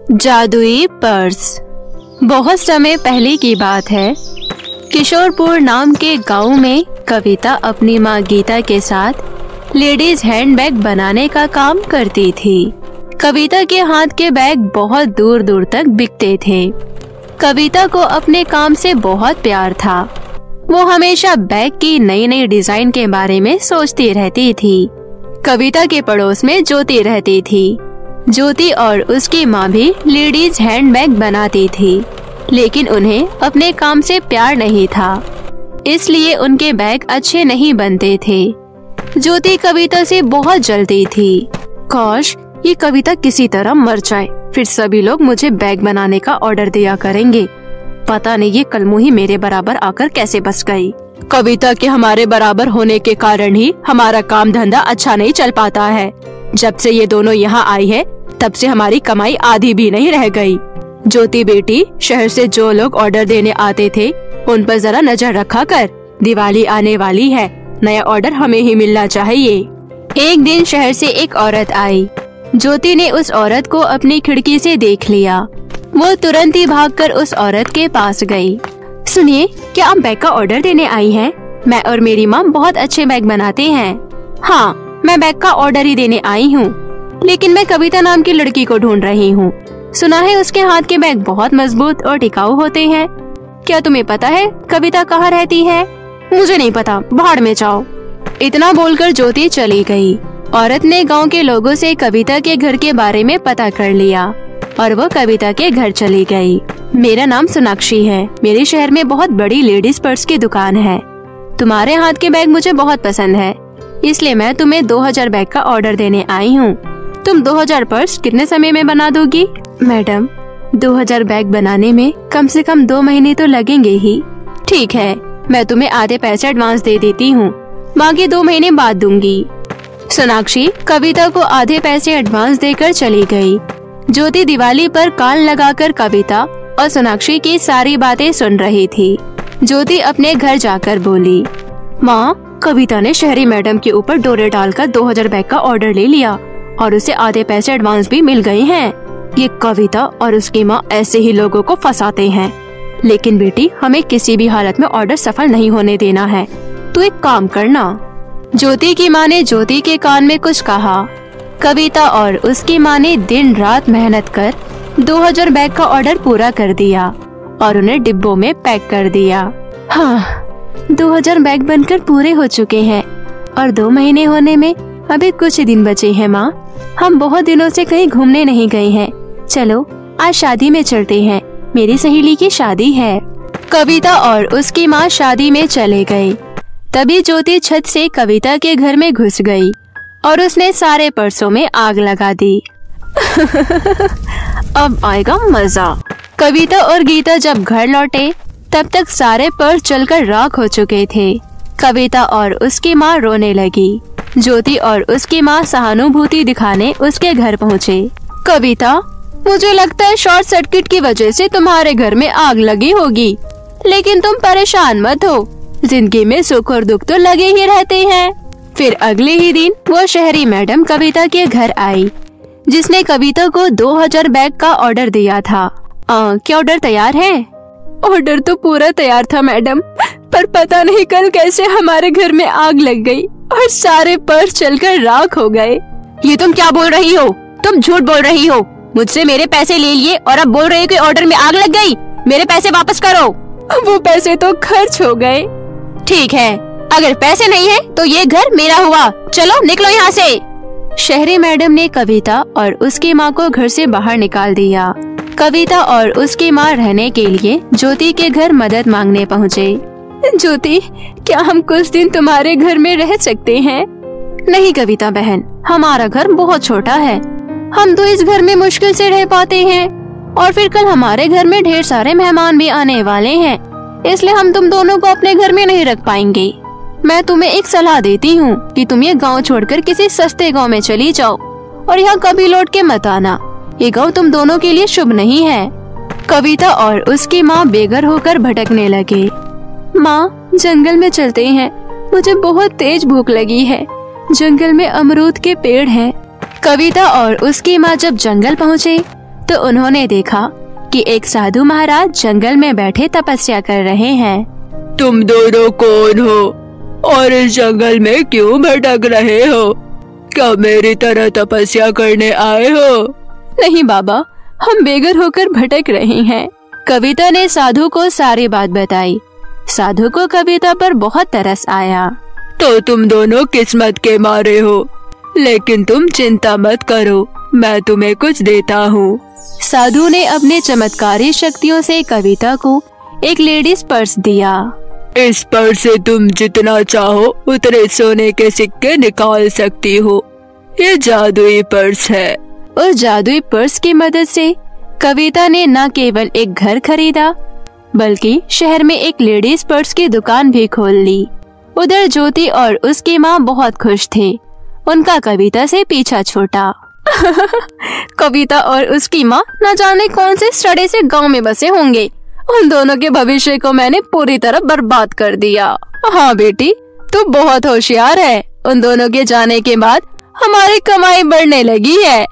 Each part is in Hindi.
जादुई पर्स। बहुत समय पहले की बात है। किशोरपुर नाम के गांव में कविता अपनी माँ गीता के साथ लेडीज हैंडबैग बनाने का काम करती थी। कविता के हाथ के बैग बहुत दूर दूर तक बिकते थे। कविता को अपने काम से बहुत प्यार था। वो हमेशा बैग की नई नई डिजाइन के बारे में सोचती रहती थी। कविता के पड़ोस में ज्योति रहती थी। ज्योति और उसकी माँ भी लेडीज हैंडबैग बनाती थी, लेकिन उन्हें अपने काम से प्यार नहीं था, इसलिए उनके बैग अच्छे नहीं बनते थे। ज्योति कविता से बहुत जलती थी। काश ये कविता किसी तरह मर जाए, फिर सभी लोग मुझे बैग बनाने का ऑर्डर दिया करेंगे। पता नहीं ये कलमुही मेरे बराबर आकर कैसे बस गई। कविता के हमारे बराबर होने के कारण ही हमारा काम धंधा अच्छा नहीं चल पाता है। जब से ये दोनों यहाँ आई है, तब से हमारी कमाई आधी भी नहीं रह गई। ज्योति बेटी, शहर से जो लोग ऑर्डर देने आते थे उन पर जरा नजर रखा कर। दिवाली आने वाली है, नया ऑर्डर हमें ही मिलना चाहिए। एक दिन शहर से एक औरत आई। ज्योति ने उस औरत को अपनी खिड़की से देख लिया। वो तुरंत ही भागकर उस औरत के पास गई। सुनिए, क्या आप बैग का ऑर्डर देने आई हैं? मैं और मेरी माँ बहुत अच्छे बैग बनाते हैं। हाँ, मैं बैग का ऑर्डर ही देने आई हूँ, लेकिन मैं कविता नाम की लड़की को ढूंढ रही हूँ। सुना है उसके हाथ के बैग बहुत मजबूत और टिकाऊ होते हैं। क्या तुम्हें पता है कविता कहाँ रहती है? मुझे नहीं पता, भाड़ में जाओ। इतना बोलकर ज्योति चली गई। औरत ने गांव के लोगों से कविता के घर के बारे में पता कर लिया और वो कविता के घर चली गई। मेरा नाम सोनाक्षी है। मेरे शहर में बहुत बड़ी लेडीज पर्स की दुकान है। तुम्हारे हाथ के बैग मुझे बहुत पसंद है, इसलिए मैं तुम्हें 2000 बैग का ऑर्डर देने आई हूँ। तुम 2000 पर्स कितने समय में बना दोगी? मैडम, 2000 बैग बनाने में कम से कम 2 महीने तो लगेंगे ही। ठीक है, मैं तुम्हें आधे पैसे एडवांस दे देती हूँ, बाकी 2 महीने बाद दूंगी। सोनाक्षी कविता को आधे पैसे एडवांस देकर चली गई। ज्योति दिवाली पर कान लगाकर कविता और सोनाक्षी की सारी बातें सुन रही थी। ज्योति अपने घर जाकर बोली, माँ, कविता ने शहरी मैडम के ऊपर डोरे डालकर 2000 बैग का ऑर्डर ले लिया और उसे आधे पैसे एडवांस भी मिल गए हैं। ये कविता और उसकी माँ ऐसे ही लोगों को फंसाते हैं। लेकिन बेटी, हमें किसी भी हालत में ऑर्डर सफल नहीं होने देना है। तू एक काम करना। ज्योति की माँ ने ज्योति के कान में कुछ कहा। कविता और उसकी माँ ने दिन रात मेहनत कर 2000 बैग का ऑर्डर पूरा कर दिया और उन्हें डिब्बों में पैक कर दिया। हाँ, 2000 बैग बनकर पूरे हो चुके हैं और 2 महीने होने में अभी कुछ दिन बचे हैं। माँ, हम बहुत दिनों से कहीं घूमने नहीं गए हैं। चलो आज शादी में चलते हैं, मेरी सहेली की शादी है। कविता और उसकी माँ शादी में चले गए। तभी ज्योति छत से कविता के घर में घुस गई और उसने सारे पर्सों में आग लगा दी। अब आएगा मजा। कविता और गीता जब घर लौटे तब तक सारे पर्स जलकर राख हो चुके थे। कविता और उसकी माँ रोने लगी। ज्योति और उसकी माँ सहानुभूति दिखाने उसके घर पहुँचे। कविता, मुझे लगता है शॉर्ट सर्किट की वजह से तुम्हारे घर में आग लगी होगी, लेकिन तुम परेशान मत हो, जिंदगी में सुख और दुख तो लगे ही रहते हैं। फिर अगले ही दिन वो शहरी मैडम कविता के घर आई, जिसने कविता को 2000 बैग का ऑर्डर दिया था। क्या ऑर्डर तैयार है? ऑर्डर तो पूरा तैयार था मैडम, पर पता नहीं कल कैसे हमारे घर में आग लग गई और सारे पर्स जलकर राख हो गए। ये तुम क्या बोल रही हो? तुम झूठ बोल रही हो। मुझसे मेरे पैसे ले लिए और अब बोल रही हो कि ऑर्डर में आग लग गई। मेरे पैसे वापस करो। वो पैसे तो खर्च हो गए। ठीक है, अगर पैसे नहीं है तो ये घर मेरा हुआ। चलो निकलो यहाँ से। शहरी मैडम ने कविता और उसकी माँ को घर से बाहर निकाल दिया। कविता और उसकी माँ रहने के लिए ज्योति के घर मदद मांगने पहुँचे। ज्योति, क्या हम कुछ दिन तुम्हारे घर में रह सकते हैं? नहीं कविता बहन, हमारा घर बहुत छोटा है। हम तो इस घर में मुश्किल से रह पाते हैं और फिर कल हमारे घर में ढेर सारे मेहमान भी आने वाले हैं, इसलिए हम तुम दोनों को अपने घर में नहीं रख पाएंगे। मैं तुम्हें एक सलाह देती हूँ कि तुम ये गांव छोड़कर किसी सस्ते गांव में चली जाओ और यहाँ कभी लौट के मत आना। ये गांव तुम दोनों के लिए शुभ नहीं है। कविता और उसकी माँ बेघर होकर भटकने लगे। माँ, जंगल में चलते हैं, मुझे बहुत तेज भूख लगी है। जंगल में अमरूद के पेड़ हैं। कविता और उसकी माँ जब जंगल पहुँचे तो उन्होंने देखा कि एक साधु महाराज जंगल में बैठे तपस्या कर रहे हैं। तुम दोनों कौन हो और इस जंगल में क्यों भटक रहे हो? क्या मेरी तरह तपस्या करने आए हो? नहीं बाबा, हम बेघर होकर भटक रहे हैं। कविता ने साधु को सारी बात बताई। साधु को कविता पर बहुत तरस आया। तो तुम दोनों किस्मत के मारे हो, लेकिन तुम चिंता मत करो, मैं तुम्हें कुछ देता हूँ। साधु ने अपने चमत्कारी शक्तियों से कविता को एक लेडीज पर्स दिया। इस पर्स से तुम जितना चाहो उतने सोने के सिक्के निकाल सकती हो। ये जादुई पर्स है। उस जादुई पर्स की मदद से कविता ने न केवल एक घर खरीदा, बल्कि शहर में एक लेडीज पर्स की दुकान भी खोल ली। उधर ज्योति और उसकी माँ बहुत खुश थे। उनका कविता से पीछा छूटा। कविता और उसकी माँ न जाने कौन से सड़े से गांव में बसे होंगे। उन दोनों के भविष्य को मैंने पूरी तरह बर्बाद कर दिया। हाँ बेटी, तू बहुत होशियार है। उन दोनों के जाने के बाद हमारी कमाई बढ़ने लगी है।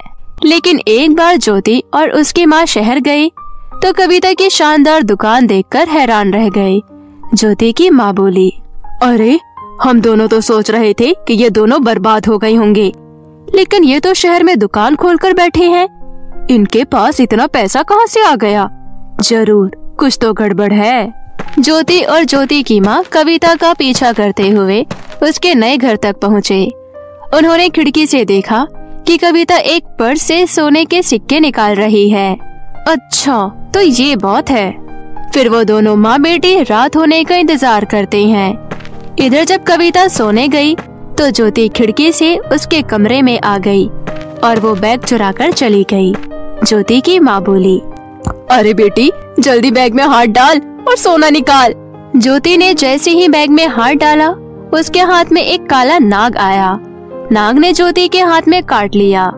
लेकिन एक बार ज्योति और उसकी माँ शहर गई तो कविता की शानदार दुकान देखकर हैरान रह गए। ज्योति की माँ बोली, अरे हम दोनों तो सोच रहे थे कि ये दोनों बर्बाद हो गए होंगे, लेकिन ये तो शहर में दुकान खोलकर बैठे हैं। इनके पास इतना पैसा कहाँ से आ गया? जरूर कुछ तो गड़बड़ है। ज्योति और ज्योति की माँ कविता का पीछा करते हुए उसके नए घर तक पहुँचे। उन्होंने खिड़की से देखा कि कविता एक पर्स से सोने के सिक्के निकाल रही है। अच्छा, तो ये बात है। फिर वो दोनों माँ बेटी रात होने का इंतजार करते हैं। इधर जब कविता सोने गई तो ज्योति खिड़की से उसके कमरे में आ गई और वो बैग चुराकर चली गई। ज्योति की माँ बोली, अरे बेटी, जल्दी बैग में हाथ डाल और सोना निकाल। ज्योति ने जैसे ही बैग में हाथ डाला, उसके हाथ में एक काला नाग आया। नाग ने ज्योति के हाथ में काट लिया।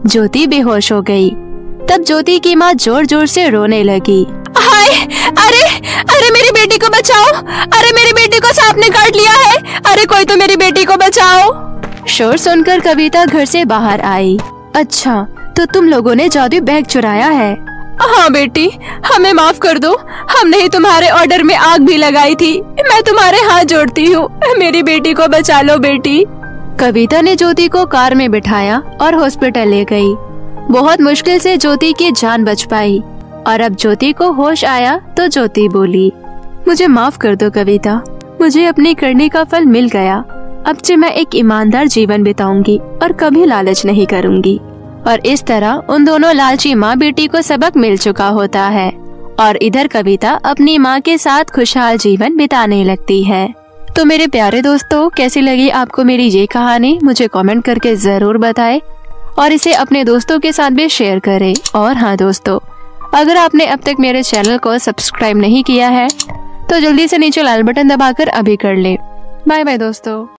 ज्योति बेहोश हो गई। तब ज्योति की माँ जोर जोर से रोने लगी। हाय, अरे अरे मेरी बेटी को बचाओ! अरे मेरी बेटी को सांप ने काट लिया है! अरे कोई तो मेरी बेटी को बचाओ! शोर सुनकर कविता घर से बाहर आई। अच्छा, तो तुम लोगों ने जादुई बैग चुराया है? हाँ बेटी, हमें माफ कर दो। हमने ही तुम्हारे ऑर्डर में आग भी लगाई थी। मैं तुम्हारे हाथ जोड़ती हूँ, मेरी बेटी को बचा लो बेटी। कविता ने ज्योति को कार में बिठाया और हॉस्पिटल ले गई। बहुत मुश्किल से ज्योति की जान बच पाई और अब ज्योति को होश आया तो ज्योति बोली, मुझे माफ कर दो कविता, मुझे अपनी करने का फल मिल गया। अब से मैं एक ईमानदार जीवन बिताऊंगी और कभी लालच नहीं करूंगी। और इस तरह उन दोनों लालची माँ बेटी को सबक मिल चुका होता है और इधर कविता अपनी माँ के साथ खुशहाल जीवन बिताने लगती है। तो मेरे प्यारे दोस्तों, कैसी लगी आपको मेरी ये कहानी? मुझे कमेंट करके जरूर बताएं और इसे अपने दोस्तों के साथ भी शेयर करें। और हाँ दोस्तों, अगर आपने अब तक मेरे चैनल को सब्सक्राइब नहीं किया है तो जल्दी से नीचे लाल बटन दबाकर अभी कर लें। बाय बाय दोस्तों।